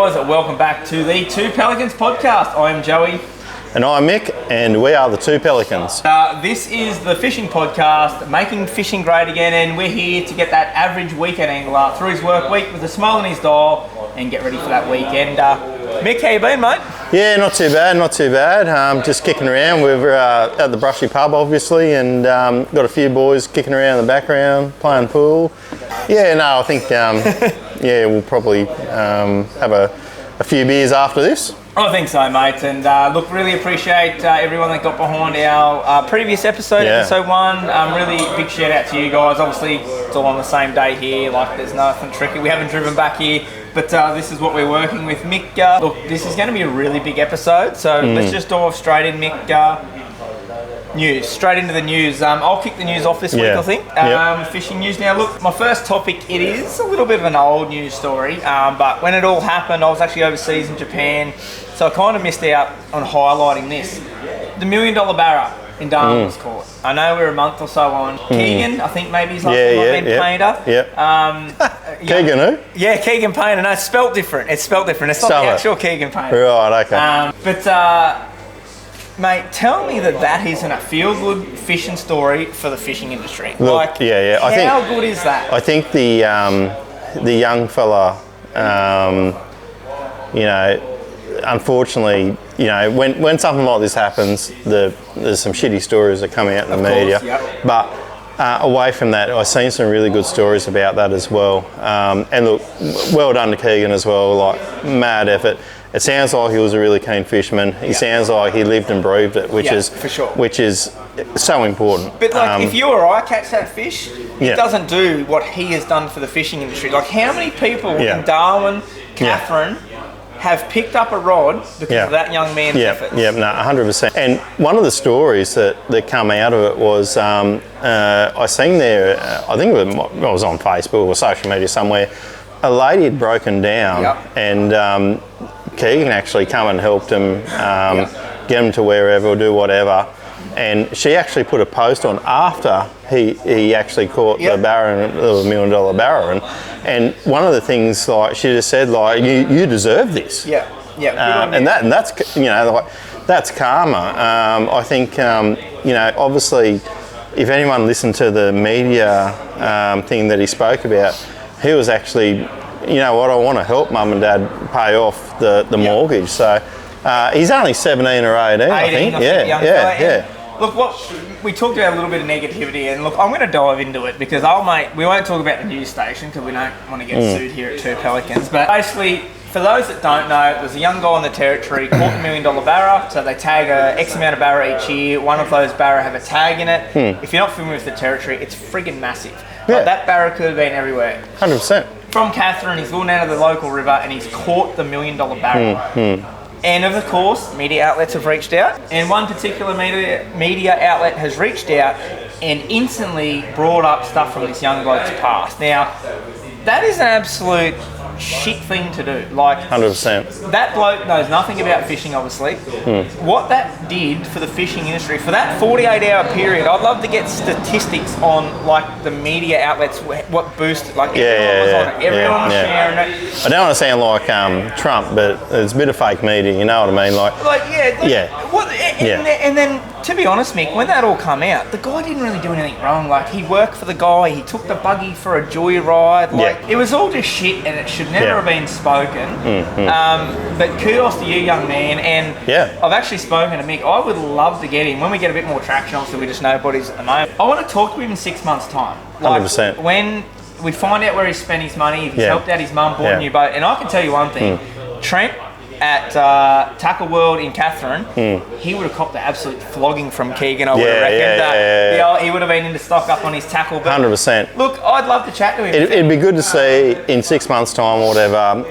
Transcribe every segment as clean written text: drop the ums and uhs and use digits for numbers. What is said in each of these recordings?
guys, welcome back to the Two Pelicans podcast. I'm Joey. And I'm Mick, and we are the Two Pelicans. This is the fishing podcast, making fishing great again, and we're here to get that average weekend angler through his work week with a smile on his dial and get ready for that weekend. Mick, how you been, mate? Yeah, not too bad. Just kicking around. We're at the Brushy pub, obviously, and got a few boys kicking around in the background, playing pool. Yeah, no, I think, we'll probably have a few beers after this. I think so, mate. And look, really appreciate everyone that got behind our previous episode, episode 1. Really big shout out to you guys. Obviously, it's all on the same day here. Like, there's nothing tricky. We haven't driven back here, but this is what we're working with. Mick, look, this is going to be a really big episode. So let's just dive straight in, Mick. News. Straight into the news. I'll kick the news off this week, I think. Fishing news. Now, look, my first topic, it is a little bit of an old news story, but when it all happened, I was actually overseas in Japan, so I kind of missed out on highlighting this. The $1 Million Barra in Darwin was caught. I know we're a month or so on. Keegan, I think maybe he's like Painter. Keegan who? Yeah, Keegan Painter. No, it's spelt different. It's not the actual Keegan Painter. Right, okay. Mate, tell me that isn't a feel-good fishing story for the fishing industry. Look, how good is that? I think the young fella, unfortunately, when something like this happens, there's some shitty stories that come out in the media. Yep. But away from that, I've seen some really good stories about that as well. And look, well done to Keegan as well. Like, mad effort. It sounds like he was a really keen fisherman. He sounds like he lived and breathed it, which is so important. But like, if you or I catch that fish, it doesn't do what he has done for the fishing industry. Like, how many people in Darwin, Catherine, have picked up a rod because of that young man's efforts? Yeah, no, 100%. And one of the stories that come out of it was, I seen there, I think it was on Facebook or social media somewhere, a lady had broken down and Keegan actually come and helped him get him to wherever or do whatever, and she actually put a post on after he actually caught the Barra, the $1 Million Barra, and one of the things, like, she just said, like, you deserve this. And that's karma. I think obviously, if anyone listened to the media thing that he spoke about, he was actually, I want to help mum and dad pay off the mortgage. So he's only 17 or 18, I think. Look, we talked about a little bit of negativity, and look, I'm going to dive into it because we won't talk about the news station because we don't want to get sued here at Two Pelicans. But basically, for those that don't know, there's a young guy in the territory caught the $1 Million Barra. So they tag X amount of barra each year. One of those barra have a tag in it. If you're not familiar with the territory, it's friggin' massive. Like, that barra could have been everywhere. 100%. From Catherine, he's gone down to the local river and he's caught the $1 Million Barra. And of course, media outlets have reached out, and one particular media outlet has reached out and instantly brought up stuff from this young bloke's past. Now, that is an absolute shit thing to do. Like, 100%. That bloke knows nothing about fishing, obviously. What that did for the fishing industry, for that 48-hour period, I'd love to get statistics on, like, the media outlets, what boosted. Like, everyone was on it. Everyone was sharing it. I don't want to sound like Trump, but it's a bit of fake media, you know what I mean? And then, to be honest, Mick, when that all come out, the guy didn't really do anything wrong. Like, he worked for the guy, he took the buggy for a joyride. Like, it was all just shit, and it should never have been spoken. But kudos to you, young man. And I've actually spoken to Mick. I would love to get him when we get a bit more traction. Obviously, we just know bodies at the moment. I want to talk to him in 6 months' time. Like, 100%. When we find out where he spent his money, if he's helped out his mum, bought a new boat. And I can tell you one thing, Trent at Tackle World in Catherine, he would have copped the absolute flogging from Keegan, I would have reckoned. He would have been in to stock up on his tackle. But 100%. Look, I'd love to chat to him. It'd be good to see in 6 months' time or whatever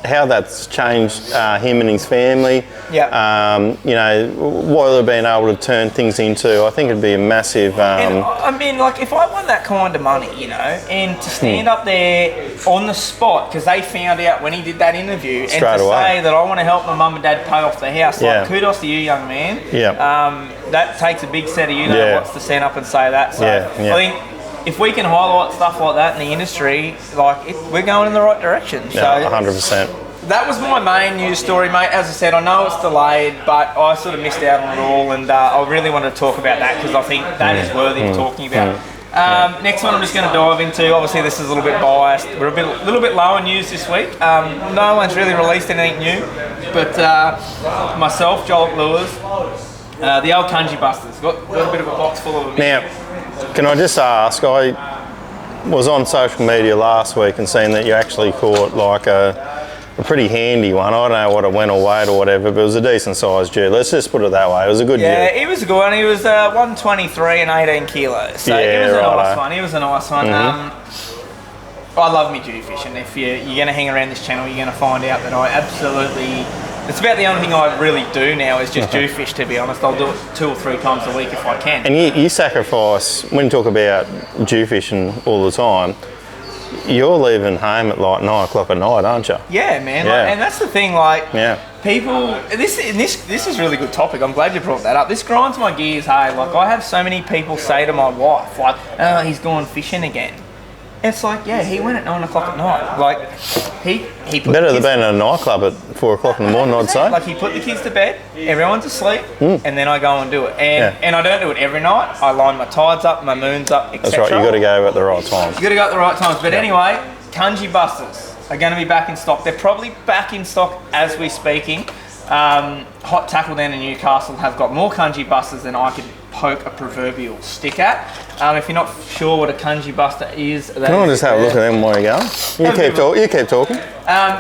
how that's changed him and his family. What they've been able to turn things into. I think it'd be a massive. And I mean, like, if I won that kind of money, and to stand up there on the spot because they found out when he did that interview straight and to away. say that I want to help my mum and dad pay off the house. Like, kudos to you, young man. That takes a big set of what's to stand up and say that. So I think if we can highlight stuff like that in the industry, like, we're going in the right direction. So 100%. that was my main news story, mate. As I said, I know it's delayed, but I sort of missed out on it all, and I really wanted to talk about that because I think that is worthy of talking about. Next one I'm just going to dive into, obviously this is a little bit biased, we're a little bit low on news this week. No one's really released anything new, but myself, Joel Lewis, the old Kunji Busters, got a bit of a box full of them. Now, can I just ask, I was on social media last week and seen that you actually caught like a pretty handy one. I don't know what it went or weighed or whatever, but it was a decent sized Jew. Let's just put it that way. It was a good Jew. Yeah, he was a good one. He was 123 and 18 kilos. So yeah, he was a right nice one. He was a nice one. I love me Jew fishing. If you're going to hang around this channel, you're going to find out that I absolutely... It's about the only thing I really do now is just Jew fish, to be honest. I'll do it 2 or 3 times a week if I can. And you sacrifice, when you talk about Jew fishing all the time, you're leaving home at like 9 o'clock at night, aren't you? Yeah, man. Yeah. Like, and that's the thing, like, people, this is a really good topic. I'm glad you brought that up. This grinds my gears, hey. Like, I have so many people say to my wife, like, oh, he's gone fishing again. It's like, yeah, he went at 9 o'clock at night. Like, he put better than being at a nightclub at 4 o'clock in the morning, I'd say. Like, he put the kids to bed, everyone's asleep, and then I go and do it. And I don't do it every night. I line my tides up, my moons up, etc. That's right, you got to go at the right times. You got to go at the right times. But anyway, Kunji Busters are going to be back in stock. They're probably back in stock as we're speaking. Hot Tackle down in Newcastle have got more Kunji Busters than I could poke a proverbial stick at. If you're not sure what a Kunji Buster is, can I just have a look at them while you're going? You keep talking.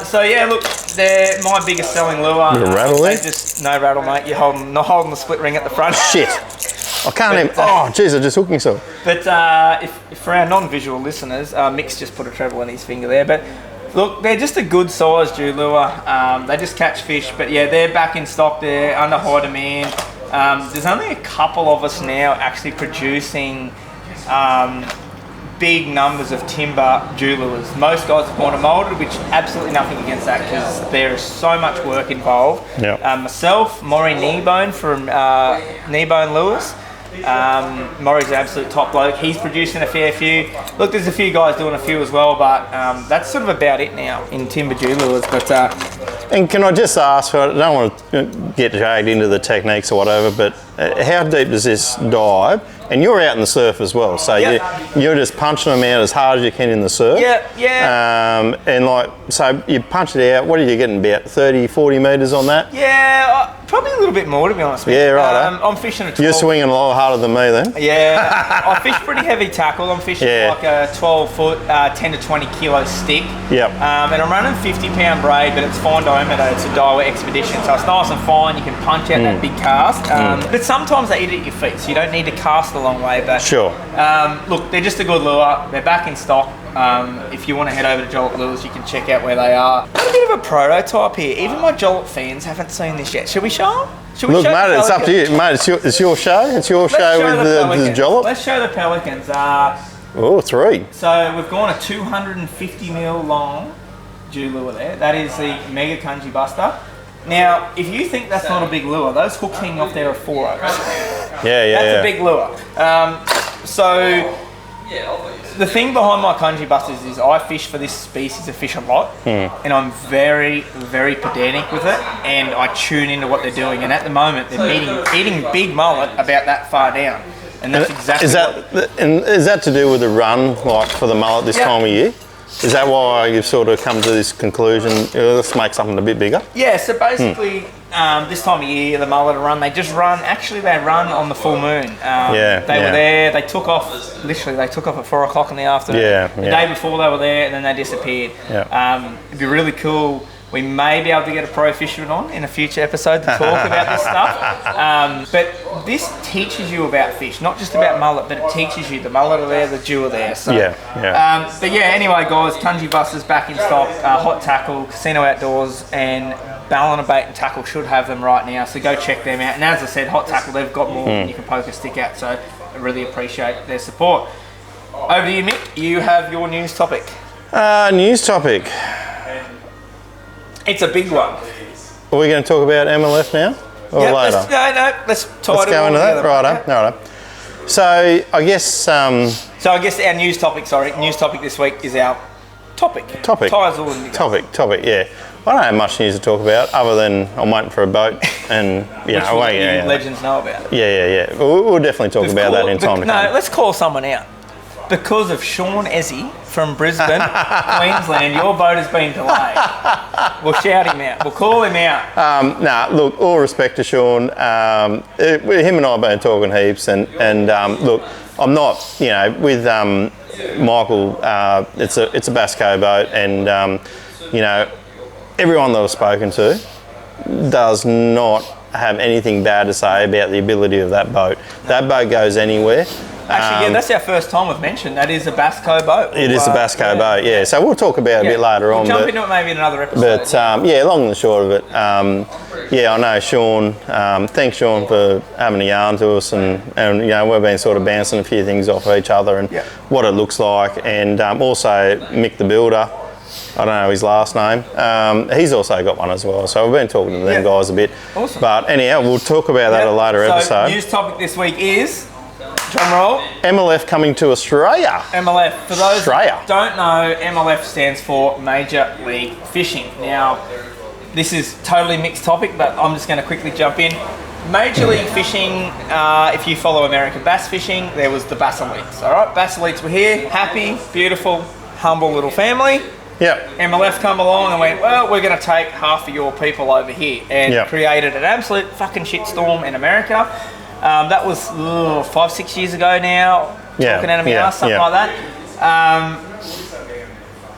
So yeah, look, they're my biggest selling lure. Bit of rattle there? Just no rattle, mate. You're not holding the split ring at the front. Shit. I can't even. Oh, jeez, I just hooked myself. But if for our non-visual listeners, Mick's just put a treble in his finger there. But look, they're just a good size Jew lure. They just catch fish. But yeah, they're back in stock. They're under high demand. There's only a couple of us now actually producing big numbers of timber Jew lures. Most guys have gone to moulded, which absolutely nothing against that because there is so much work involved. Yep. Myself, Maury Kneebone from Kneebone Lures. Maury's an absolute top bloke. He's producing a fair few. Look, there's a few guys doing a few as well, but that's sort of about it now in timber Jew lures. But and can I just ask, I don't want to get dragged into the techniques or whatever, but how deep does this dive? And you're out in the surf as well, so you're just punching them out as hard as you can in the surf. Yeah. And like, so you punch it out, what are you getting, about 30, 40 metres on that? Yeah, probably a little bit more, to be honest. Yeah, right. I'm fishing a 12. You're swinging a lot harder than me then. Yeah, I fish pretty heavy tackle. I'm fishing like a 12-foot, 10 to 20 kilo stick. Yep. And I'm running 50-pound braid, but it's fine diameter. It's a Daiwa Expedition, so it's nice and fine. You can punch out that big cast. But sometimes they eat it at your feet, so you don't need to cast a long way. But sure. Look, they're just a good lure. They're back in stock. If you want to head over to Jollop Lures, you can check out where they are. Got a bit of a prototype here. Even my Jollop fans haven't seen this yet. Should we show them? Look, mate, it's up to you. Mate, it's your show. It's your show with the Jollop. Let's show the Pelicans. Oh, 3. So we've gone a 250 mil long Jew lure there. That is the Mega Kunji Buster. Now, if you think that's not a big lure, those hooks hanging off there are 4 Oaks. That's a big lure. So the thing behind my Kunji Busters is I fish for this species of fish a lot, and I'm very, very pedantic with it, and I tune into what they're doing. And at the moment, they're eating big mullet about that far down, and that's exactly. Is that to do with the run, like for the mullet this time of year? Is that why you've sort of come to this conclusion? Let's make something a bit bigger. Yeah. So basically, this time of year, the mullet run, they just run. Actually, they run on the full moon. They were there. They took off. Literally, they took off at 4 o'clock in the afternoon. The day before they were there, and then they disappeared. It'd be really cool. We may be able to get a pro fisherman on in a future episode to talk about this stuff. But this teaches you about fish, not just about mullet, but it teaches you the mullet are there, the Jew are there. So, but yeah, anyway, guys, Kunji Busters back in stock. Hot Tackle, Casino Outdoors, and Ballina Bait and Tackle should have them right now. So go check them out. And as I said, Hot Tackle, they've got more than you can poke a stick at. So I really appreciate their support. Over to you, Mick. You have your news topic. News topic. It's a big one. Are we going to talk about MLF now or later? Let's go into that. Righto. So I guess. Our news topic. News topic this week is our topic. Topic. Yeah. I don't have much news to talk about other than I'm waiting for a boat and, legends know about. Yeah. We'll definitely talk about that in time to come. No, let's call someone out. Because of Sean Ezzy from Brisbane, Queensland, your boat has been delayed. We'll shout him out. We'll call him out. Look, all respect to Sean. Him and I have been talking heaps, and look, I'm not, with Michael. It's a Basco boat, and everyone that I've spoken to does not have anything bad to say about the ability of that boat. That boat goes anywhere. Actually, that's our first time we've mentioned that is a Basco boat. It is a Basco boat, yeah. So we'll talk about it a bit later on. We'll jump into it maybe in another episode. But long and short of it, I know Sean. Thanks, Sean, for having a yarn to us, and we've been sort of bouncing a few things off each other and what it looks like, and also Mick the Builder. I don't know his last name. He's also got one as well. So we've been talking to them guys a bit. Awesome. But anyhow, we'll talk about that at a later episode. News topic this week is, drum roll, MLF coming to Australia. MLF. For those who don't know, MLF stands for Major League Fishing. Now, this is totally mixed topic, but I'm just going to quickly jump in. Major League Fishing, if you follow American bass fishing, there was the Bass Elites. All right, Bass Elites were here, happy, beautiful, humble little family. Yep. MLF come along and went, well, we're going to take half of your people over here, and created an absolute fucking shitstorm in America. That was 5-6 years ago now. Talking out of my ass, something like that.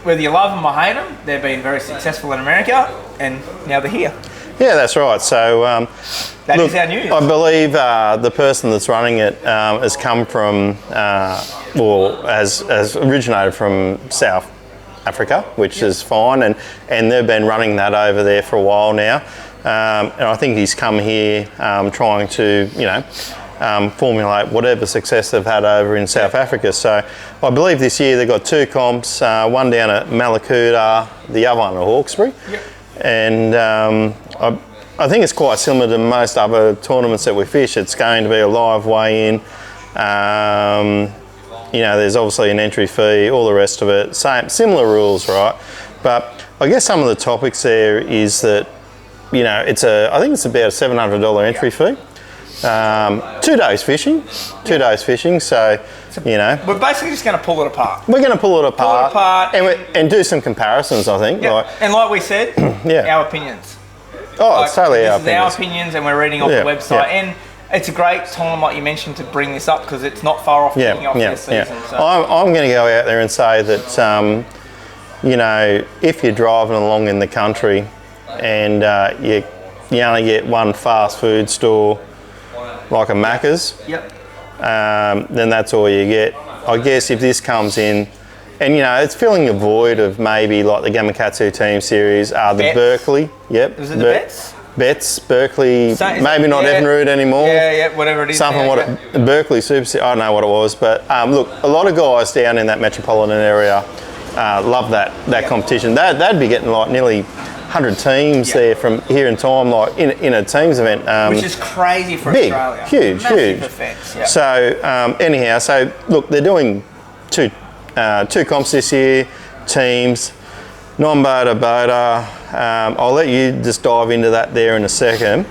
Whether you love them or hate them, they've been very successful in America, and now they're here. Yeah, that's right. So that is our news. I believe the person that's running it has come from, has originated from South Africa, which is fine, and they've been running that over there for a while now. And I think he's come here trying to, formulate whatever success they've had over in South Africa. So I believe this year they've got 2 comps, one down at Malakuta, the other one at Hawkesbury. Yep. And I think it's quite similar to most other tournaments that we fish. It's going to be a live weigh-in. There's obviously an entry fee, all the rest of it. Similar rules, right? But I guess some of the topics there is that, I think it's about a $700 entry fee. 2 days fishing. So, we're basically just going to pull it apart. We're going to pull it apart. And do some comparisons, I think. Yep. And like we said, our opinions. Oh, it's totally our opinions. This is our opinions, and we're reading off the website. And it's a great time, like you mentioned, to bring this up because it's not far off kicking off this season. So. I'm going to go out there and say that, if you're driving along in the country and you only get one fast food store like a Macca's, then that's all you get. I guess if this comes in, and it's filling a void of maybe like the Gamakatsu Team Series, the Berkeley. Yep. Was it the Bets? Bets, Berkeley, maybe not Evinrude anymore. Whatever it is. Something Berkeley Super, I don't know what it was, but look, a lot of guys down in that metropolitan area love that competition. They'd be getting like nearly 100 teams there from here in time, like in a teams event. Which is crazy for big, Australia. Huge. Events, So anyhow, look, they're doing two comps this year, teams, non-boater, boater. I'll let you just dive into that there in a second.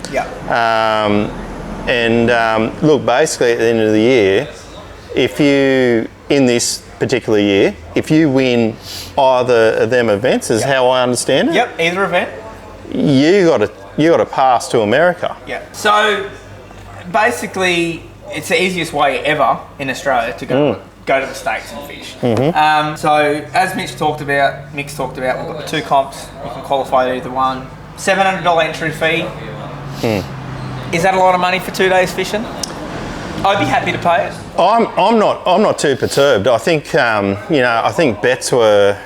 Look, basically at the end of the year, if you, in this particular year, if you win either of them events, is how I understand it. Yep, either event. You got to pass to America. Yeah. So basically, it's the easiest way ever in Australia to go to the States and fish. So as Mix talked about, we've got the 2 comps. You can qualify either one. $700 entry fee. Is that a lot of money for 2 days fishing? I'd be happy to pay it. I'm not too perturbed. I think I think bets were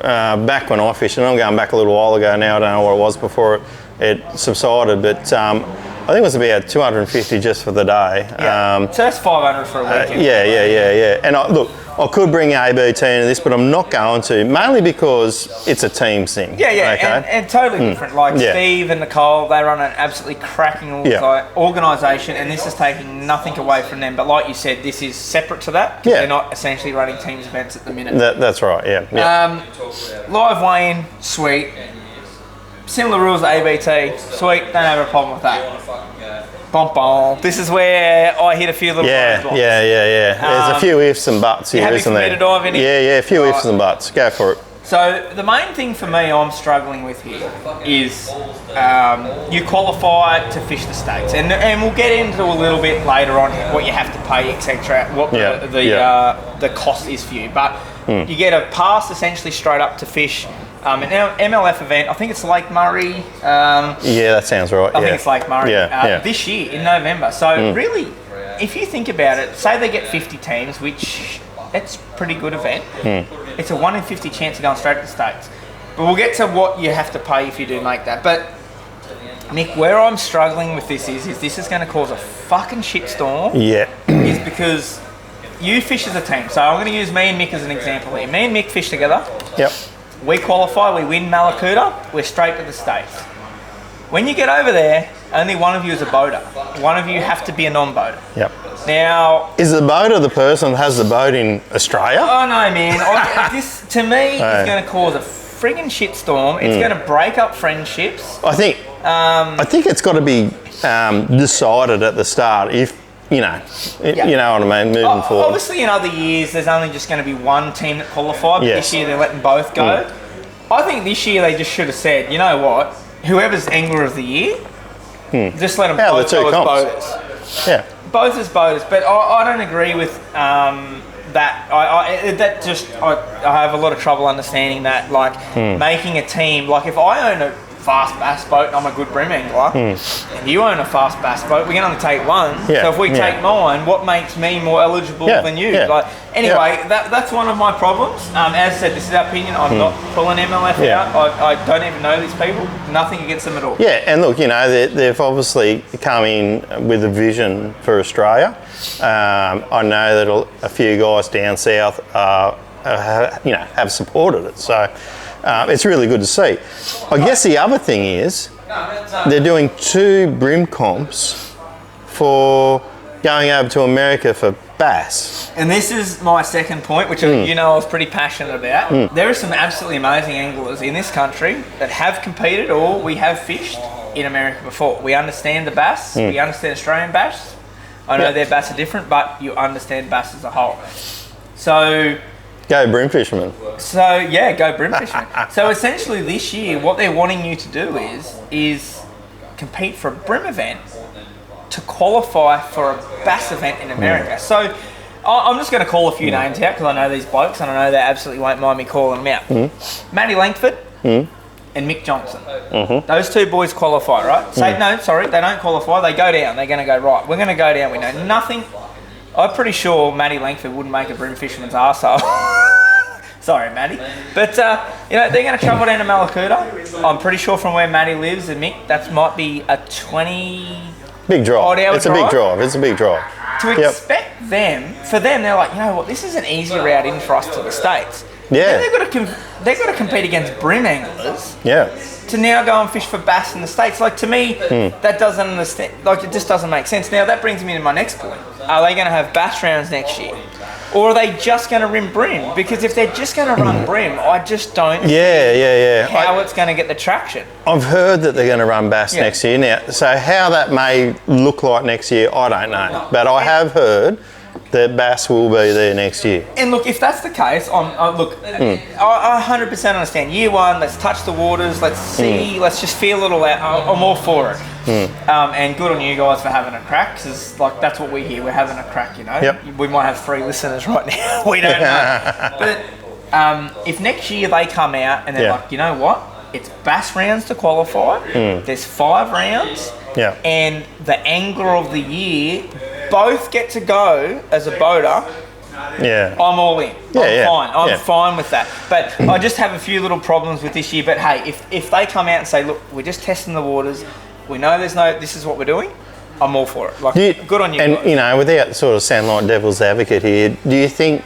back when I fished, and I'm going back a little while ago now. I don't know what it was before it subsided, but I think it was about $250 just for the day. So that's $500 for a weekend. Yeah. And I could bring ABT into this, but I'm not going to, mainly because it's a team thing. Okay? And totally different. Like Steve and Nicole, they run an absolutely cracking organisation, and this is taking nothing away from them. But like you said, this is separate to that. They're not essentially running teams events at the minute. That's right. Yeah. Live weigh-in, sweet. similar rules to ABT. Sweet, don't have a problem with that. Bom, bom. This is where I hit a few little roadblocks. Yeah. There's a few ifs and buts here, isn't there? Happy for me to dive in? Yeah, a few ifs and buts. Go for it. So the main thing for me I'm struggling with here is you qualify to fish the states, and we'll get into a little bit later on what you have to pay, etc. What the cost is for you, but you get a pass essentially straight up to fish an MLF event. I think it's Lake Murray. Yeah, that sounds right. I think it's Lake Murray this year in November. So really, if you think about it, say they get 50 teams, which it's a pretty good event. It's a 1 in 50 chance of going straight to the States. But we'll get to what you have to pay if you do make that. But Mick, where I'm struggling with this is this is going to cause a fucking shitstorm. Yeah. Is because you fish as a team. So I'm going to use me and Mick as an example here. Me and Mick fish together. Yep. We qualify, we win Malakuta, we're straight to the States. When you get over there, only one of you is a boater. One of you have to be a non-boater. Yep. Now, is the boater the person that has the boat in Australia? Oh no, man! This to me is going to cause a friggin' shitstorm. It's going to break up friendships. I think it's got to be decided at the start. If you know what I mean, moving forward. Obviously, in other years, there's only just going to be one team that qualified. But this year, they're letting both go. I think this year they just should have said, you know what? Whoever's angler of the year, just let them both go as boaters. Yeah. Both as boaters, but I don't agree with that. I have a lot of trouble understanding that. Like making a team. Like if I own a fast bass boat and I'm a good brim angler, and you own a fast bass boat, we can only take one. Yeah. So if we take mine, what makes me more eligible than you? Yeah. Like anyway, that's one of my problems. As I said, this is our opinion. I'm not pulling MLF out. I don't even know these people. Nothing against them at all. Yeah, and look, they've obviously come in with a vision for Australia. I know that a few guys down south have supported it. So. It's really good to see. I guess the other thing is they're doing 2 brim comps for going over to America for bass. And this is my second point, which I was pretty passionate about. There are some absolutely amazing anglers in this country that have competed or we have fished in America before. We understand the bass. We understand Australian bass. I know their bass are different, but you understand bass as a whole. So... Go brim fisherman. So go brim fisherman. So essentially this year what they're wanting you to do is compete for a brim event to qualify for a bass event in America. So I'm just going to call a few names out because I know these blokes and I know they absolutely won't mind me calling them out. Matty Langford and Mick Johnson. Those 2 boys qualify, right? Say no, sorry, they don't qualify. They go down. They're going to go, right, we're going to go down. We know nothing. I'm pretty sure Matty Langford wouldn't make a brim fisherman's arsehole. Sorry, Matty. But, they're going to travel down to Malakuta. I'm pretty sure from where Matty lives and Mick, that might be a 20... Big drive. It's a big drive. It's a big drive. To expect them, for them, they're like, you know what, this is an easy route in for us to the States. Yeah. Then they've got to compete against brim anglers. Yeah. To now go and fish for bass in the States. Like, to me, that doesn't understand. Like, it just doesn't make sense. Now, that brings me to my next point. Are they going to have bass rounds next year? Or are they just going to run brim? Because if they're just going to run brim, I just don't see how it's going to get the traction. I've heard that they're going to run bass next year. Now, so how that may look like next year, I don't know. But I have heard that bass will be there next year. And look, if that's the case, I 100% understand. Year 1, let's touch the waters, let's see, let's just feel it all out. I'm all for it. And good on you guys for having a crack, because that's what we hear. We're having a crack, Yep. We might have 3 listeners right now. We don't know. But if next year they come out and they're like, you know what? It's bass rounds to qualify. There's 5 rounds. Yeah. And the angler of the year both get to go as a boater. Yeah. I'm all in. I'm fine. I'm fine fine with that. But I just have a few little problems with this year. But hey, if they come out and say, look, we're just testing the waters, we know this is what we're doing, I'm all for it. Good on you and guys. Without sort of sounding like devil's advocate here, do you think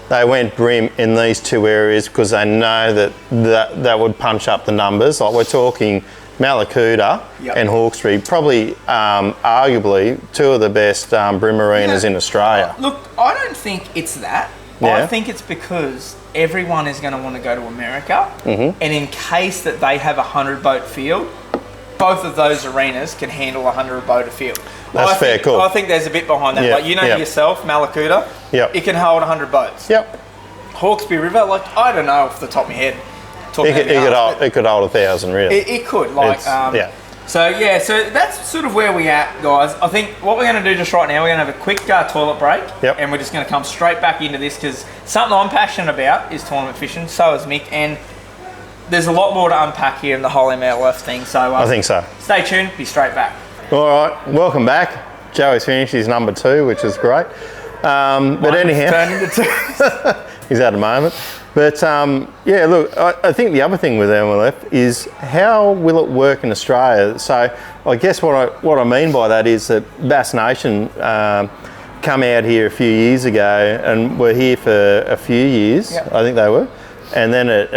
they went brim in these 2 areas because they know that would punch up the numbers? Like we're talking Malakuta and Hawkesbury, probably arguably 2 of the best brim arenas in Australia. Look, I don't think it's that. I think it's because everyone is going to want to go to America. And in case that they have a 100-boat field, both of those arenas can handle a 100-boater field. That's fair, cool. I think there's a bit behind that. Like, yourself, Malakuta, it can hold 100 boats. Hawkesbury River, like, I don't know off the top of my head. It could hold 1,000, really. It could, like, So that's sort of where we're at, guys. I think what we're going to do just right now, we're going to have a quick toilet break, and we're just going to come straight back into this because something I'm passionate about is tournament fishing. So is Mick, and there's a lot more to unpack here in the whole MLF thing. So I think so. Stay tuned. Be straight back. All right, welcome back. Joey's finished his number 2, which is great. But anyhow, turned into 2. he's at a moment. But look, I think the other thing with MLF is how will it work in Australia? So I guess what I mean by that is that Bass Nation come out here a few years ago and were here for a few years. I think they were, and then it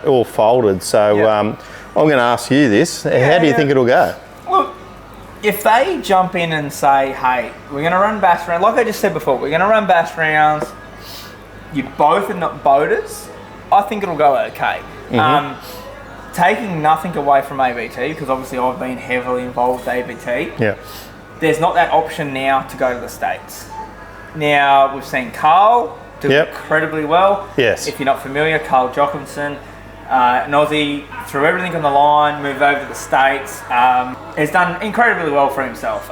all folded. So I'm going to ask you this: how do you think it'll go? Well, if they jump in and say, "Hey, we're going to run bass rounds," like I just said before, we're going to run bass rounds. You both are not boaters, I think it'll go okay. Taking nothing away from ABT, because obviously I've been heavily involved with ABT. There's not that option now to go to the States. Now, we've seen Carl do incredibly well. If you're not familiar, Carl Jochimson, an Aussie, threw everything on the line, moved over to the States. Has done incredibly well for himself.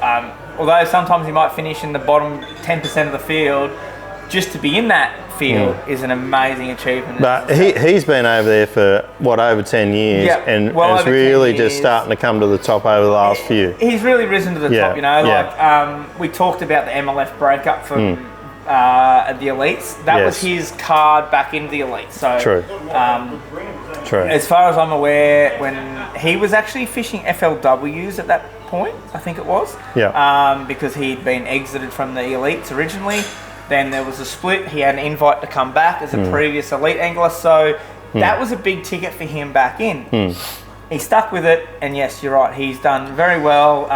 Although sometimes he might finish in the bottom 10% of the field, just to be in that field is an amazing achievement. But he's been over there for, over 10 years and is really just starting to come to the top over the last few. He's really risen to the top, Like, we talked about the MLF breakup from the elites. That was his card back into the elites. So, True. As far as I'm aware, when he was actually fishing FLWs at that point, I think it was, because he'd been exited from the elites originally. Then there was a split. He had an invite to come back as a previous elite angler. So that was a big ticket for him back in. He stuck with it. And yes, you're right. He's done very well.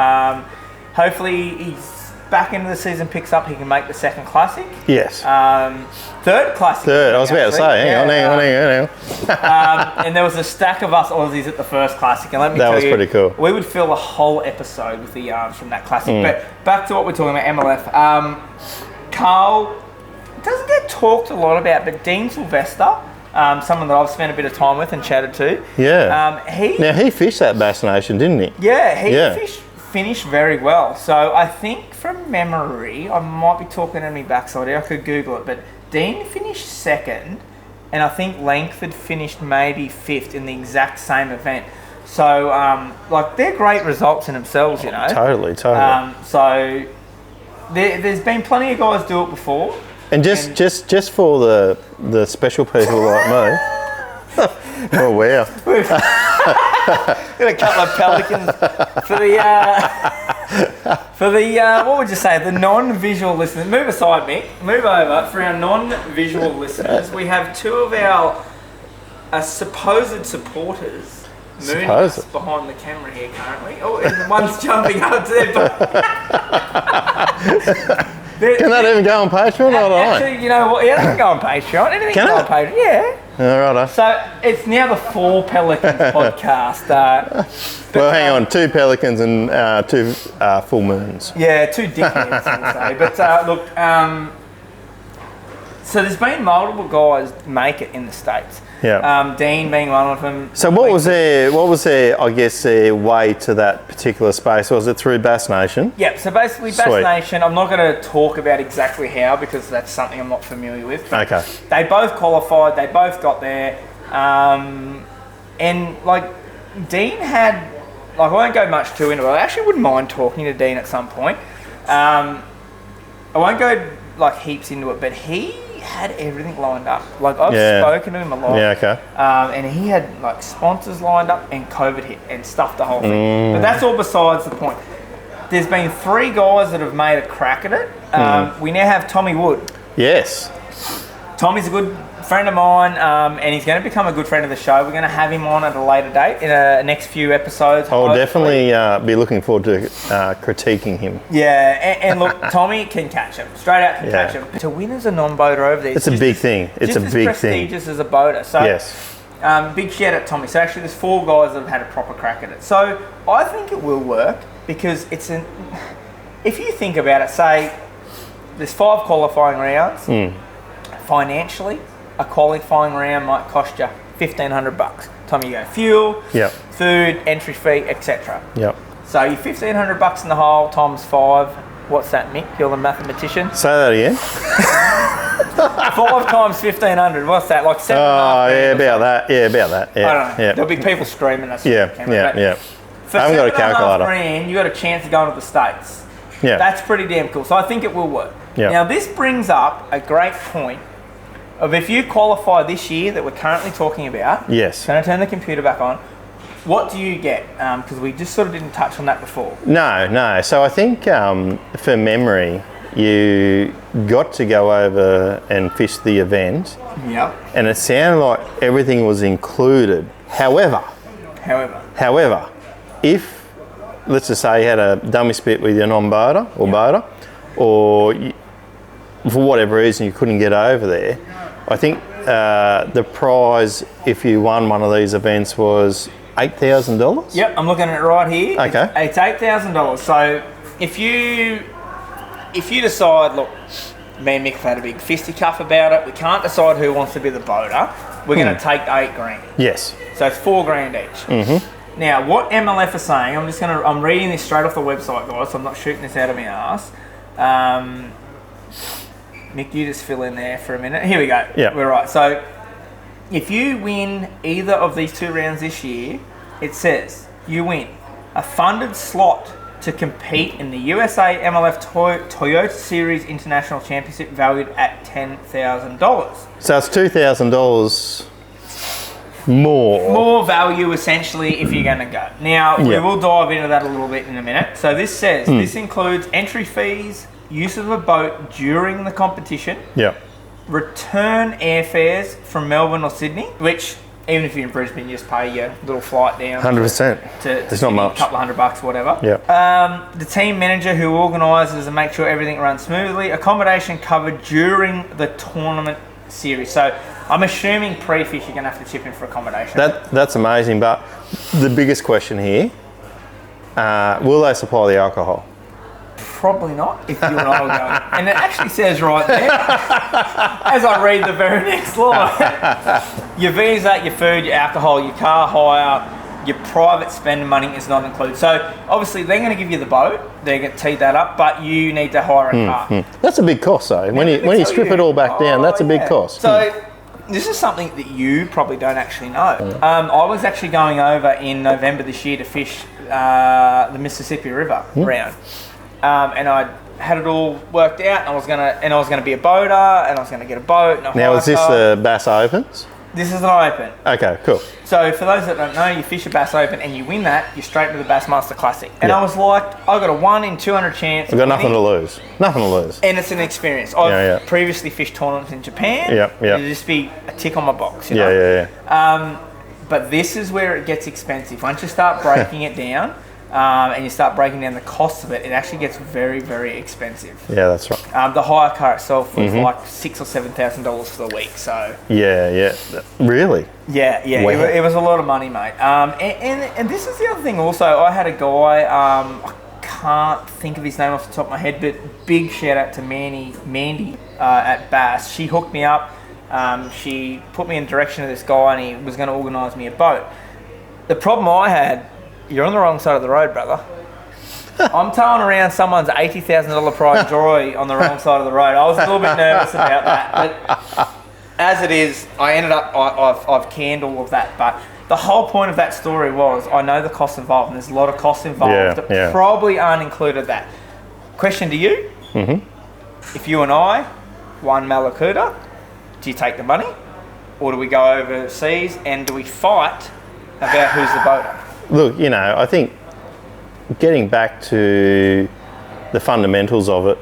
Hopefully he's back into the season, picks up. He can make the second classic. Yes. Third classic. Third. I was about to say. Hang on. And there was a stack of us Aussies at the first classic. And let me tell you, that was pretty cool. We would fill a whole episode with the yarns from that classic. But back to what we're talking about, MLF. Carl doesn't get talked a lot about, but Dean Sylvester, someone that I've spent a bit of time with and chatted to. He fished that Bass Nation, didn't he? He finished very well. So I think from memory, I might be talking on my backside here, I could Google it, but Dean finished second, and I think Langford finished maybe 5th in the exact same event. So, they're great results in themselves, you know. Totally. So there's been plenty of guys do it before. And just for the special people like me. Oh wow! Got a couple of pelicans for the what would you say, the non-visual listeners. Move aside, Mick. Move over for our non-visual listeners. We have 2 of our supposed supporters. Mooning us behind the camera here currently. Oh, and one's jumping up to their Can that even go on Patreon? I don't know. Actually, you know what? Yeah, that can go on Patreon. Anything can go on Patreon. Yeah. All right. So it's now the 4 Pelicans podcast. Well, hang on. 2 pelicans and 2 full moons. Yeah, 2 dickheads, I would say. But look, so there's been multiple guys make it in the States. Dean being one of them. So what was their I guess their way to that particular space? Was it through Bass Nation? Yeah, so basically Bass Nation, I'm not going to talk about exactly how because that's something I'm not familiar with. Okay. They both qualified, they both got there. And Dean had, I won't go much too into it. I actually wouldn't mind talking to Dean at some point. I won't go heaps into it, but he had everything lined up. I've spoken to him a lot. Yeah, okay. And he had sponsors lined up and COVID hit and stuffed the whole thing. But that's all besides the point. There's been 3 guys that have made a crack at it. We now have Tommy Wood. Yes. Tommy's a good friend of mine, and he's going to become a good friend of the show. We're going to have him on at a later date in the next few episodes. I'll definitely be looking forward to critiquing him. Yeah, and look, Tommy can catch him. Straight out can catch him. To win as a non-boater over there, it's a big thing. It's a big thing. Just as prestigious as a boater. So, yes. Big shout out to Tommy. So actually, there's 4 guys that have had a proper crack at it. So I think it will work because it's an. If you think about it, say there's 5 qualifying rounds. Financially, a qualifying round might cost you $1,500. Time you go fuel, food, entry fee, etc. Yep. So you're $1,500 in the hole times 5. What's that, Mick? You're the mathematician. Say that again. 5 times 1,500. What's that? Like 7. Oh, yeah, about that. Yeah, about that. Yeah. I don't know. There'll be people screaming. That's yeah. For I haven't got a calculator. $7,500, you got a chance of going to the States. Yeah. That's pretty damn cool. So I think it will work. Yeah. Now this brings up a great point of if you qualify this year that we're currently talking about. Yes. Going to turn the computer back on. What do you get? Because we just sort of didn't touch on that before. No. So I think for memory, you got to go over and fish the event. Yep. And it sounded like everything was included. However, if, let's just say you had a dummy spit with your non-boater or boater, or for whatever reason you couldn't get over there, I think the prize, if you won one of these events, was $8,000? Yep, I'm looking at it right here. Okay. It's $8,000. So if you decide, look, me and Mick have had a big fisticuff about it, we can't decide who wants to be the boater, we're going to take $8,000. Yes. So it's $4,000 each. Now, what MLF are saying, I'm reading this straight off the website, guys, so I'm not shooting this out of my ass. Mick, you just fill in there for a minute. Here we go. Yeah. We're right. So if you win either of these 2 rounds this year, it says you win a funded slot to compete in the USA MLF Toyota Series International Championship valued at $10,000. So it's $2,000 more value essentially if you're going to go. Now, we will dive into that a little bit in a minute. So this says this includes entry fees, use of a boat during the competition, return airfares from Melbourne or Sydney, which even if you're in Brisbane, you just pay your little flight down. 100%. It's not much. A couple of $100, whatever. Yeah. The team manager who organises and makes sure everything runs smoothly. Accommodation covered during the tournament series. So I'm assuming pre-fish you're going to have to chip in for accommodation. That's amazing, but the biggest question here, will they supply the alcohol? Probably not, if you and I were going. And it actually says right there, as I read the very next line, your visa, your food, your alcohol, your car hire, your private spending money is not included. So obviously they're going to give you the boat, they're going to tee that up, but you need to hire a car. That's a big cost though. When you strip it all back down, that's a big cost. So this is something that you probably don't actually know. I was actually going over in November this year to fish the Mississippi River round. And I had it all worked out. I was gonna be a boater, and I was gonna get a boat. And now, is this the Bass Opens? This is an open. Okay, cool. So for those that don't know, you fish a Bass Open and you win that, you're straight to the Bassmaster Classic. And I was like, I got a 1 in 200 chance. I've got nothing to lose. Nothing to lose. And it's an experience. I've previously fished tournaments in Japan. It'd just be a tick on my box. You know? But this is where it gets expensive. Once you start breaking it down, and you start breaking down the cost of it, it actually gets very, very expensive. Yeah, that's right. The hire car itself was like $6,000 or $7,000 for the week. So really? Yeah. Wow. It was a lot of money, mate. And this is the other thing. Also, I had a guy. I can't think of his name off the top of my head, but big shout out to Mandy at Bass. She hooked me up. She put me in the direction of this guy, and he was going to organise me a boat. The problem I had. You're on the wrong side of the road, brother. I'm towing around someone's $80,000 pride and joy on the wrong side of the road. I was a little bit nervous about that, but as it is, I ended up, I've canned all of that. But the whole point of that story was, I know the costs involved, and there's a lot of costs involved that probably aren't included that. Question to you, if you and I won Malakuta, do you take the money? Or do we go overseas and do we fight about who's the boater? Look, I think getting back to the fundamentals of it,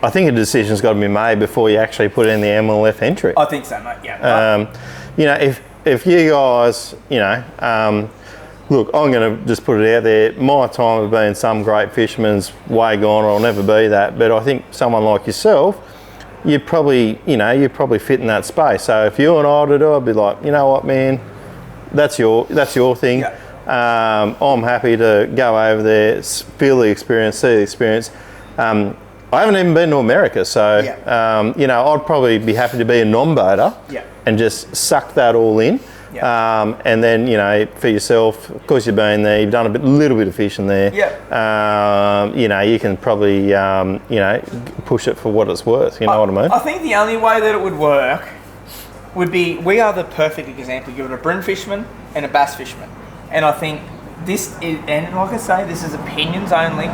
I think a decision's got to be made before you actually put in the MLF entry. I think so, mate. Yeah. You know, if you guys, you know, look, I'm going to just put it out there. My time of being some great fisherman's way gone. I'll never be that. But I think someone like yourself, you probably fit in that space. So if you and I were to do it, I'd be like, you know what, man, that's your thing. Yeah. I'm happy to go over there, feel the experience, see the experience. I haven't even been to America, so you know, I'd probably be happy to be a non-boater and just suck that all in. And then, you know, for yourself, of course you've been there, you've done a little bit of fishing there. You know, you can probably, you know, push it for what it's worth. You know what I mean? I think the only way that it would work would be, we are the perfect example. You've got a bream fisherman and a bass fisherman. And I think this is, and like I say, this is opinions only.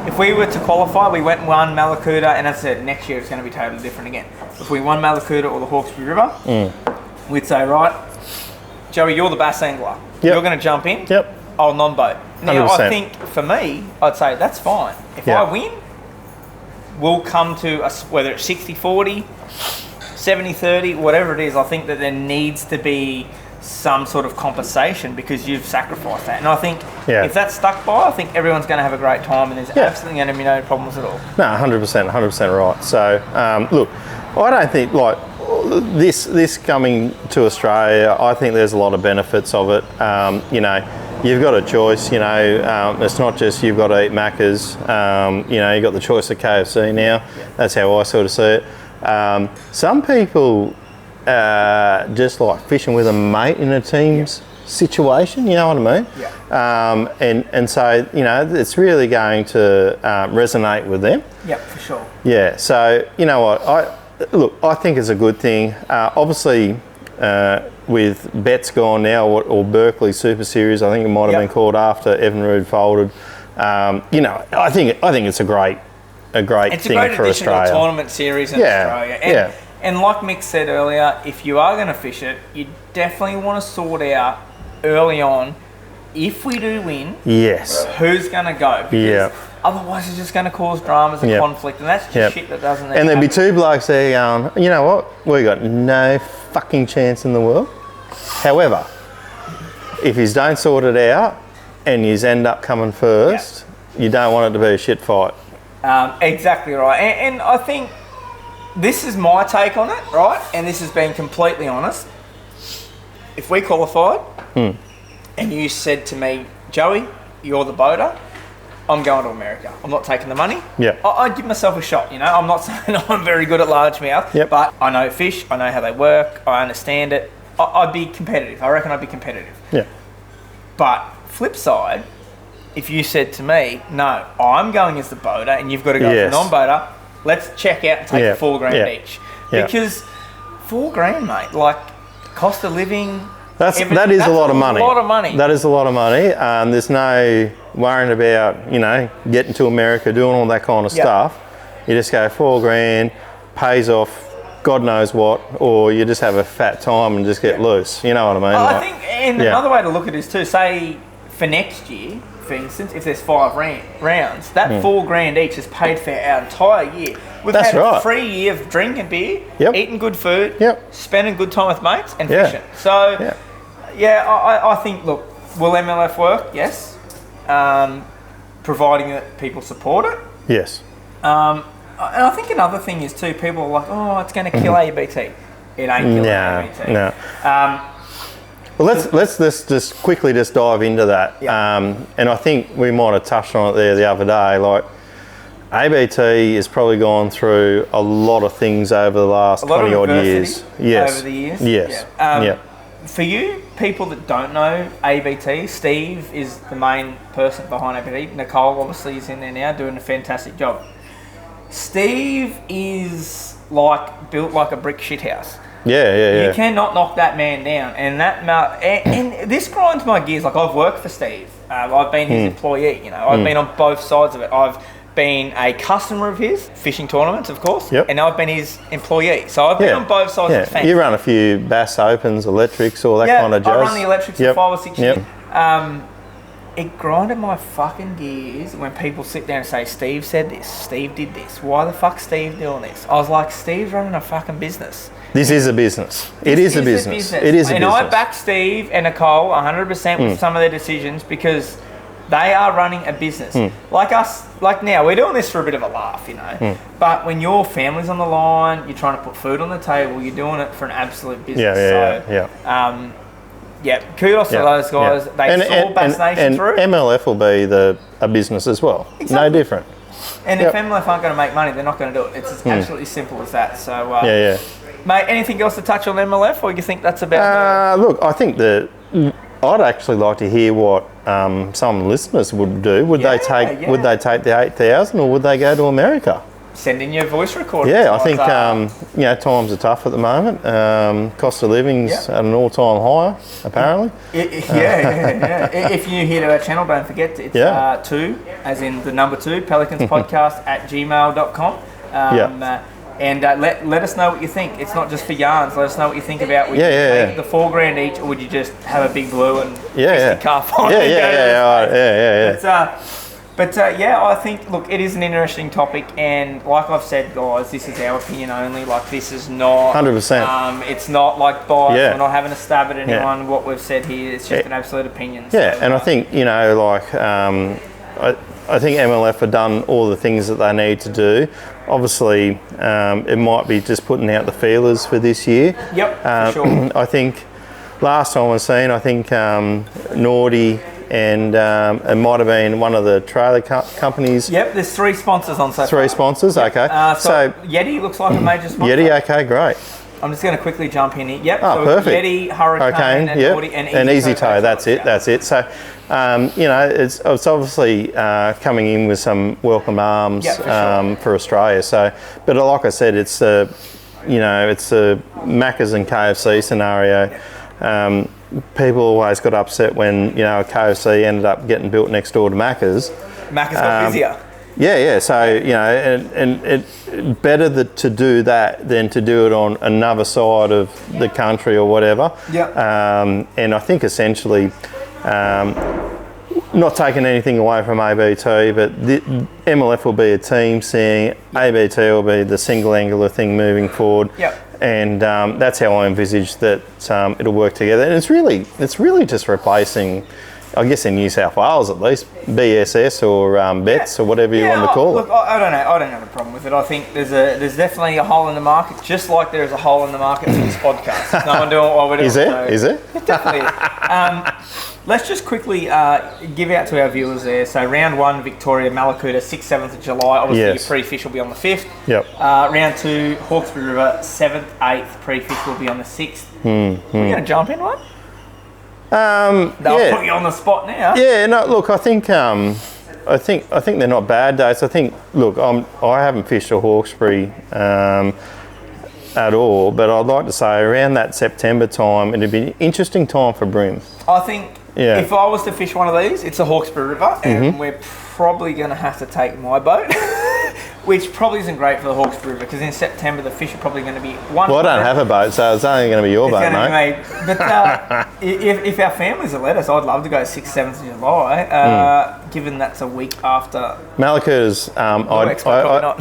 If we were to qualify, we went and won Malakuta, and as I said, next year it's going to be totally different again. If we won Malakuta or the Hawkesbury River, we'd say, right, Joey, you're the bass angler. You're going to jump in. I'll non-boat. Now, 100%. I think for me, I'd say that's fine. If I win, we'll come to us, whether it's 60-40, 70-30, whatever it is. I think that there needs to be some sort of compensation because you've sacrificed that. And I think if that's stuck by, I think everyone's going to have a great time and there's absolutely going to be no problems at all. No, 100% right. So, look, I don't think, like, this coming to Australia, I think there's a lot of benefits of it. You know, you've got a choice, you know, it's not just you've got to eat Macca's, you know, you've got the choice of KFC now. That's how I sort of see it. Some people just like fishing with a mate in a team's situation, you know what I mean? And so, you know, it's really going to resonate with them. For sure. Yeah, so, you know what, Look, I think it's a good thing. Obviously, with Betts gone now, or Berkeley Super Series, I think it might have been called after Evan Rood folded. You know, I think it's a great thing for Australia. It's a great addition to a tournament series in Australia. And like Mick said earlier, if you are going to fish it, you definitely want to sort out early on, if we do win, who's going to go. Because otherwise, it's just going to cause dramas and conflict, and that's just shit that doesn't need to happen. And there'd be two blokes there going, you know what, we got no fucking chance in the world. However, if you don't sort it out and you end up coming first, you don't want it to be a shit fight. Exactly right. And I think this is my take on it, right? And this has been completely honest. If we qualified and you said to me, Joey, you're the boater, I'm going to America. I'm not taking the money. I'd give myself a shot, you know. I'm not saying I'm very good at largemouth, but I know fish, I know how they work, I understand it. I'd be competitive. I reckon I'd be competitive. But flip side, if you said to me, no, I'm going as the boater and you've got to go as the non-boater, let's check out and take the $4,000 each. Because $4,000, mate, like cost of living, that is a lot of money. A lot of money. That is a lot of money. There's no worrying about, you know, getting to America, doing all that kind of stuff. You just go $4,000, pays off God knows what, or you just have a fat time and just get loose. You know what I mean? I think, and another way to look at it is too, say for next year, for instance, if there's 5 rounds, that $4,000 each is paid for our entire year. We've had a free year of drinking beer, eating good food, spending good time with mates, and fishing. So, I think, look, will MLF work? Yes. Providing that people support it. Yes. And I think another thing is too, people are like, oh, it's going to kill ABT. It ain't killing ABT. No. Well, let's just quickly just dive into that. And I think we might have touched on it there the other day. Like, ABT has probably gone through a lot of things over the last 20 odd years. Over the years. Yes. For you, people that don't know ABT, Steve is the main person behind ABT. Nicole obviously is in there now doing a fantastic job. Steve is built like a brick shithouse. You cannot knock that man down, and this grinds my gears. Like, I've worked for Steve. I've been his employee. You know, I've been on both sides of it. I've been a customer of his, fishing tournaments, of course, and now I've been his employee. So I've been on both sides of the fence. You run a few Bass Opens, electrics, all that kind of jazz. I run the electrics for 5 or 6 years. it grinded my fucking gears when people sit there and say, Steve said this, Steve did this. Why the fuck Steve doing this? I was like, Steve's running a fucking business. This is a business. It is a business. It is a business. And I back Steve and Nicole 100% with some of their decisions because they are running a business. Like us, like now, we're doing this for a bit of a laugh, you know. But when your family's on the line, you're trying to put food on the table, you're doing it for an absolute business. Kudos to those guys. They saw Bass Nation through. And MLF will be a business as well. Exactly. No different. And if MLF aren't going to make money, they're not going to do it. It's as absolutely simple as that. So, mate, anything else to touch on MLF, or do you think that's about look, I think that I'd actually like to hear what some listeners would do. Would they take the 8,000, or would they go to America? Send in your voice recording. Yeah, I think times are tough at the moment. Cost of living's at an all-time high, apparently. If you're new here to our channel, don't forget it's 2, as in the number 2, Pelicans Podcast at gmail.com. And let us know what you think. It's not just for yarns. Let us know what you think about. Would you take the $4,000 each, or would you just have a big blue and the car fine? But I think, look, it is an interesting topic, and like I've said, guys, this is our opinion only. Like, this is not 100%. It's not like bias. We're not having a stab at anyone. What we've said here, it's just an absolute opinion. Yeah, so, and I think I think MLF have done all the things that they need to do. Obviously, it might be just putting out the feelers for this year. For sure. I think last time I was seen, I think Naughty and it might have been one of the trailer companies. There's 3 sponsors on so far. 3 sponsors, okay. So Yeti looks like a major sponsor. Yeti, okay, great. I'm just going to quickly jump in here. So perfect. Yeti, Hurricane, and Naughty, and Easy Toe. That's it. So, it's obviously coming in with some welcome arms for Australia. So, but like I said, it's a Macca's and KFC scenario. People always got upset when KFC ended up getting built next door to Macca's. Macca's got busier. So and it better to do that than to do it on another side of the country or whatever. And I think essentially, not taking anything away from ABT, but MLF will be a team seeing ABT will be the single angular thing moving forward. And that's how I envisage that it'll work together. And it's really just replacing, I guess in New South Wales at least, BSS or BETS or whatever you want to call it. Look, I don't know. I don't have a problem with it. I think there's definitely a hole in the market, just like there is a hole in the market for this podcast. No one doing what we're doing. Is there? So is there? It definitely is. Let's just quickly give out to our viewers there. So round 1, Victoria, Malakuta, 6th, 7th of July. Obviously your pre-fish will be on the 5th. Round 2, Hawkesbury River, 7th, 8th. Pre-fish will be on the 6th. We're going to jump in one? They'll put you on the spot now. No, look, I think they're not bad dates. I think, look, I haven't fished a Hawkesbury at all, but I'd like to say around that September time, it'd be an interesting time for bream. I think if I was to fish one of these, it's a Hawkesbury River, and we're probably going to have to take my boat, which probably isn't great for the Hawkesbury River, because in September the fish are probably going to be Well, I don't have a boat, so it's only going to be your boat, mate. But if our families will let us, I'd love to go 6th, 7th of July, given that's a week after. Malakuta's, probably not.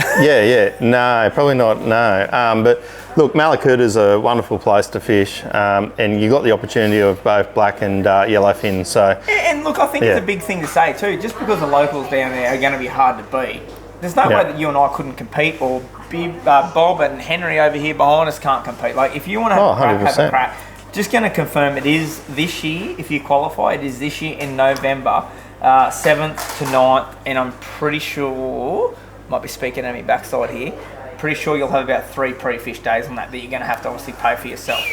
No, probably not, no. But look, Malakuta's a wonderful place to fish, and you got the opportunity of both black and yellowfin. So, and look, I think it's a big thing to say too. Just because the locals down there are going to be hard to beat, there's no way that you and I couldn't compete, or Bob and Henry over here behind us can't compete. Like, if you want to have a crack. Just going to confirm it is this year, if you qualify, it is this year in November, 7th to 9th, and I'm pretty sure, might be speaking on my backside here, pretty sure you'll have about 3 pre-fish days on that you're going to have to obviously pay for yourself.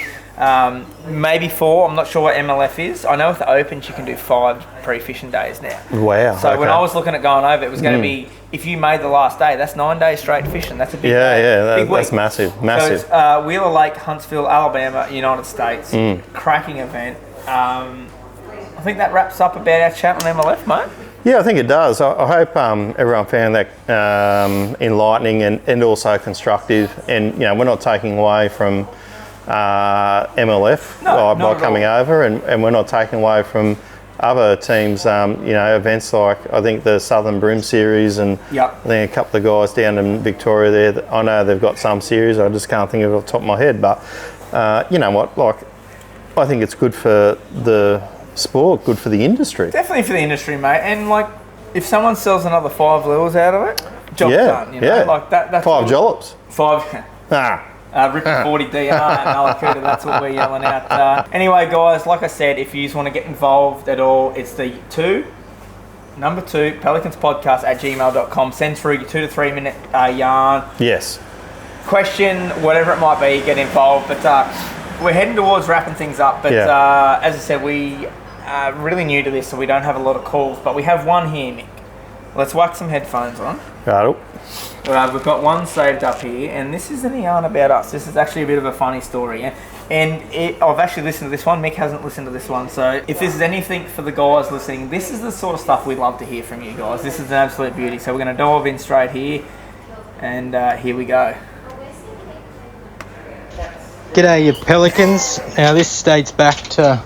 Maybe 4, I'm not sure what MLF is. I know with the Opens you can do 5 pre-fishing days now. Wow. So when I was looking at going over, it was going to be, if you made the last day, that's 9 days straight fishing. That's a big big that's massive. So it's Wheeler Lake, Huntsville, Alabama, United States. Cracking event. I think that wraps up about our chat on MLF, mate. Yeah, I think it does. I hope everyone found that enlightening and also constructive. And we're not taking away from MLF by coming over, and we're not taking away from other teams, events like I think the Southern Brim Series, and I think a couple of guys down in Victoria there. I know they've got some series. I just can't think of it off the top of my head. But you know what? Like, I think it's good for the sport, good for the industry. Definitely for the industry, mate. And like, if someone sells another 5 lures out of it, job's done. You know, like that's 5 jollops. 5. Ripping 40 DR and Malakuta, that's what we're yelling out. Anyway, guys, like I said, if you just want to get involved at all, it's the number 2, pelicanspodcast@gmail.com. Send through your 2 to 3 minute yarn. Yes. Question, whatever it might be, get involved. But we're heading towards wrapping things up. But as I said, we are really new to this, so we don't have a lot of calls. But we have one here, Mick. Let's whack some headphones on. Right. We've got one saved up here, and this isn't a yarn about us. This is actually a bit of a funny story. I've actually listened to this one. Mick hasn't listened to this one. So if this is anything for the guys listening, this is the sort of stuff we'd love to hear from you guys. This is an absolute beauty. So we're going to dive in straight here, and here we go. G'day, you pelicans. Now this dates back to,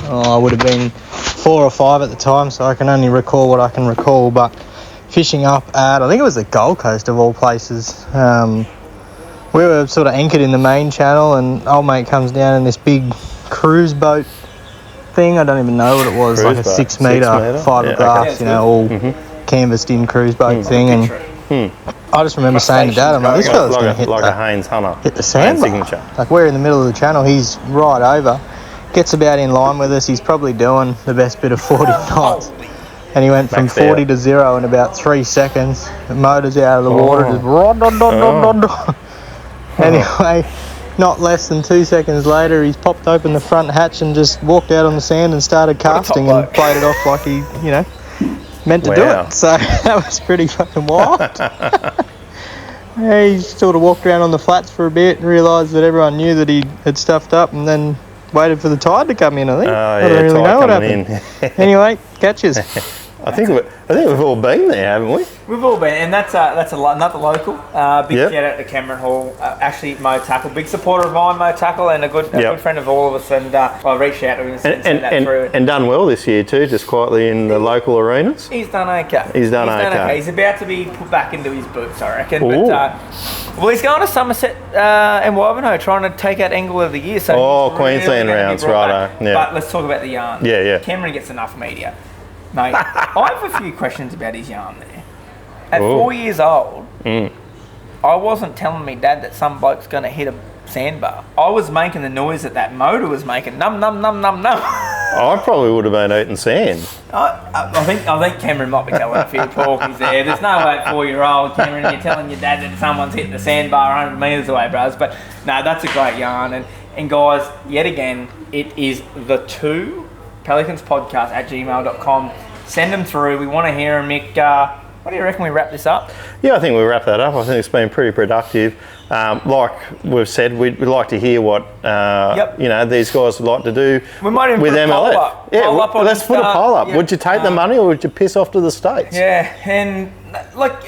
I would have been 4 or 5 at the time, so I can only recall what I can recall, but fishing up at, I think it was the Gold Coast of all places. We were sort of anchored in the main channel, and old mate comes down in this big cruise boat thing. I don't even know what it was, Cruise like a boat. 6 metre fiberglass, all canvassed in cruise boat thing. And I just remember saying to Dad, I'm like, this fella's going to hit a Haynes Hunter. Hit the sandbar. Signature. Like, we're in the middle of the channel, he's right over. Gets about in line with us, he's probably doing the best bit of 40 knots. And he went from 40 to 0 in about 3 seconds. The motor's out of the water, just Anyway, not less than 2 seconds later, he's popped open the front hatch and just walked out on the sand and started casting and played it off like he, meant to do it. So that was pretty fucking wild. He sort of walked around on the flats for a bit and realised that everyone knew that he had stuffed up, and then waited for the tide to come in, I think. I don't really know what happened. Anyway, catches. I think we've all been there, haven't we? We've all been, and that's another local. Big shout out to Cameron Hall, actually Mo Tackle, big supporter of mine, Mo Tackle, and a good friend of all of us. And I reached out to him and sent that through. And done well this year too, just quietly in the local arenas. He's done okay. He's done okay. He's about to be put back into his boots, I reckon. But, well, he's going to Somerset and Wivenhoe trying to take out Angle of the Year. So Queensland rounds, right? Yeah. But let's talk about the yarn. Yeah. Cameron gets enough media. Mate, I have a few questions about his yarn there. At 4 years old, I wasn't telling me dad that some bloke's going to hit a sandbar. I was making the noise that motor was making. Num, num, num, num, num. I probably would have been eating sand. I think Cameron might be telling a few talkies there. There's no way at 4-year-old, Cameron, you're telling your dad that someone's hitting the sandbar 100 metres away, bros. But no, that's a great yarn. And guys, yet again, it is the 2 pelicanspodcast@gmail.com. Send them through. We want to hear them, Mick. What do you reckon we wrap this up? Yeah, I think we wrap that up. I think it's been pretty productive. Like we've said, we'd like to hear what these guys would like to do we might even with put MLF. Let's put a poll up. Would you take the money, or would you piss off to the States? Yeah, and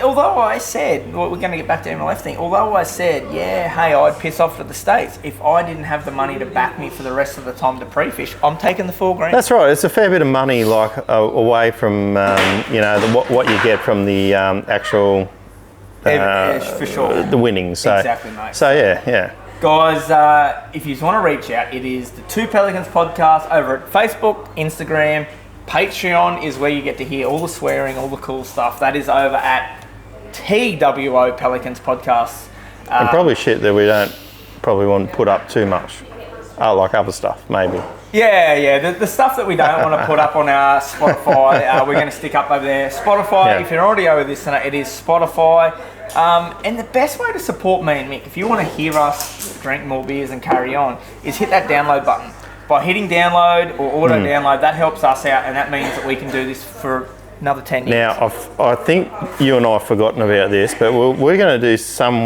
although I said, we're going to get back to MLF thing, although I said, hey, I'd piss off to the States, if I didn't have the money to back me for the rest of the time to pre-fish, I'm taking the $4,000. That's right. It's a fair bit of money, away from what you get from the actual for sure the winnings. So, exactly, mate. So yeah. Guys, if you want to reach out, it is the 2 Pelicans Podcast over at Facebook, Instagram. Patreon is where you get to hear all the swearing, all the cool stuff. That is over at TWO Pelicans Podcast. And probably shit that we don't probably want to put up too much. Like other stuff, maybe. Yeah. The stuff that we don't want to put up on our Spotify, we're going to stick up over there. Spotify, if you're already over this, it is Spotify. And the best way to support me and Mick, if you want to hear us drink more beers and carry on, is hit that download button. By hitting download or auto download, that helps us out, and that means that we can do this for another 10 years. Now, I think you and I have forgotten about this, but we're going to do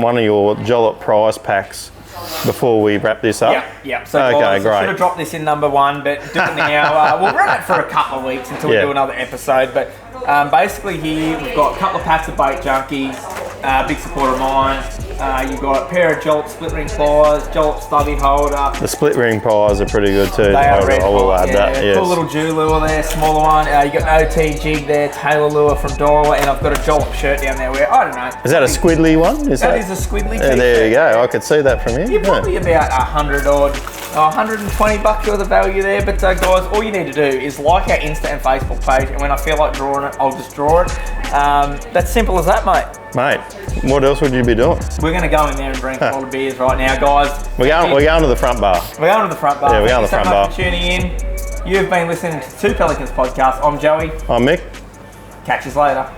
one of your Jollop prize packs before we wrap this up. Yeah. So okay, great. I should have dropped this in number 1, but do it now. We'll run it for a couple of weeks until we do another episode. But basically here, we've got a couple of packs of Bait Junkies, big supporter of mine. You've got a pair of Jolt split ring pliers, Jolt stubby holder. The split ring pliers are pretty good too. They are red I will hot, add that. Yes. Cool little Jew lure there, smaller one. You got an OT jig there, Taylor lure from Dora, and I've got a Jolt shirt down there where, I don't know. Is that a squiddly one? That is a squiddly t-shirt. There you go. I could see that from here. You're probably about 100 odd, $120 worth of value there. But guys, all you need to do is like our Insta and Facebook page, and when I feel like drawing it, I'll just draw it. That's simple as that, mate. Mate, what else would you be doing? We're going to go in there and drink a lot of beers right now, guys. We're going to the front bar. We're going to the front bar. Yeah, we're going to the front bar. Thank you so much for tuning in. You've been listening to Two Pelicans Podcast. I'm Joey. I'm Mick. Catch you later.